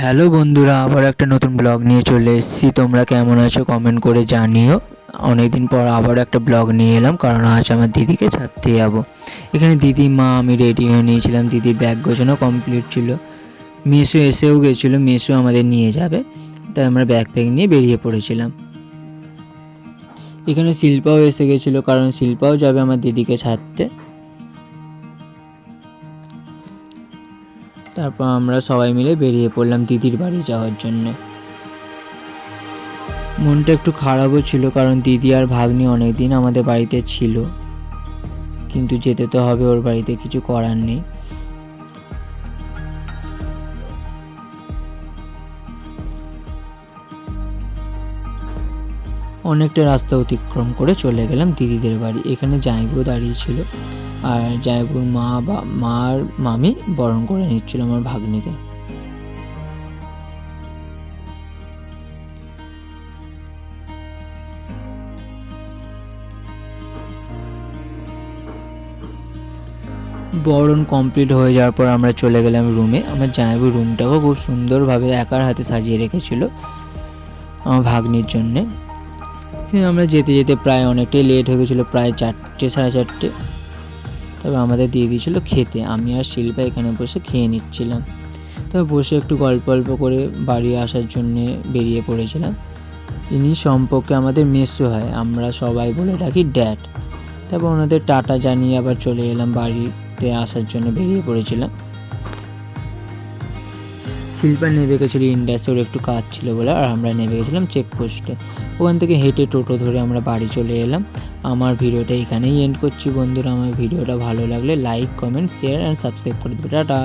Hello বন্ধুরা, আবার একটা নতুন ব্লগ নিয়ে চলে এসেছি। তোমরা কেমন আছো কমেন্ট করে জানিও। অনেকদিন পর আবার একটা ব্লগ নিয়ে এলাম, কারণ আজ আমার দিদিকে ছাড়তে যাবো। এখানে দিদি, মা, আমি রেডি হয়ে নিয়েছিলাম। দিদির ব্যাগ গোছানো কমপ্লিট ছিল। মেসো এসেও গেছিলো, মেসো আমাদের নিয়ে যাবে, তাই আমরা ব্যাগ প্যাগ নিয়ে বেরিয়ে পড়েছিলাম। এখানে শিল্পাও এসে গেছিলো, কারণ শিল্পাও যাবে আমার দিদিকে ছাড়তে। তারপর আমরা সবাই মিলে বেরিয়ে পড়লাম দিদির বাড়ি যাওয়ার জন্য। মনটা একটু খারাপও ছিল, কারণ দিদি আর ভাগ্নি অনেকদিন আমাদের বাড়িতে ছিল, কিন্তু যেতে তো হবে ওর বাড়িতে, কিছু করার নেই। অনেকটা রাস্তা অতিক্রম করে চলে গেলাম দিদিদের বাড়ি। এখানে জামাইবু দাঁড়িয়ে ছিল, আর জামাইবুর মার মামি বরণ করে নিচ্ছিল আমার ভাগ্নিকে। বরণ কমপ্লিট হয়ে যাওয়ার পর আমরা চলে গেলাম রুমে। আমার জামাইবু রুমটাকেও খুব সুন্দরভাবে একার হাতে সাজিয়ে রেখেছিল আমার ভাগ্নির জন্যে। আমরা যেতে যেতে প্রায় অনেকটাই লেট হয়ে গেছিলো, প্রায় 4টে সাড়ে 4টে। তবে আমাদের দিয়ে দিয়েছিলো খেতে। আমি আর শিল্পা এখানে বসে খেয়ে নিচ্ছিলাম। তবে বসে একটু গল্প করে বাড়ি আসার জন্যে বেরিয়ে পড়েছিলাম। ইনি সম্পর্কে আমাদের মেসো হয়, আমরা সবাই বলে ডাকি ড্যাড। তারপর ওনাদের টাটা জানিয়ে আবার চলে এলাম, বাড়িতে আসার জন্য বেরিয়ে পড়েছিলাম। শিল্পা নেমে গেছিলো ইন্ডাসে, ওর একটু কাজ ছিল বলে, আর আমরা নেমে গেছিলাম চেকপোস্টে। ওখান থেকে হেঁটে টোটো ধরে আমরা বাড়ি চলে এলাম। আমার ভিডিওটা এখানেই এন্ড করছি বন্ধুরা। আমার ভিডিওটা ভালো লাগলে like, comment, share and subscribe করে দেবে। টাটা।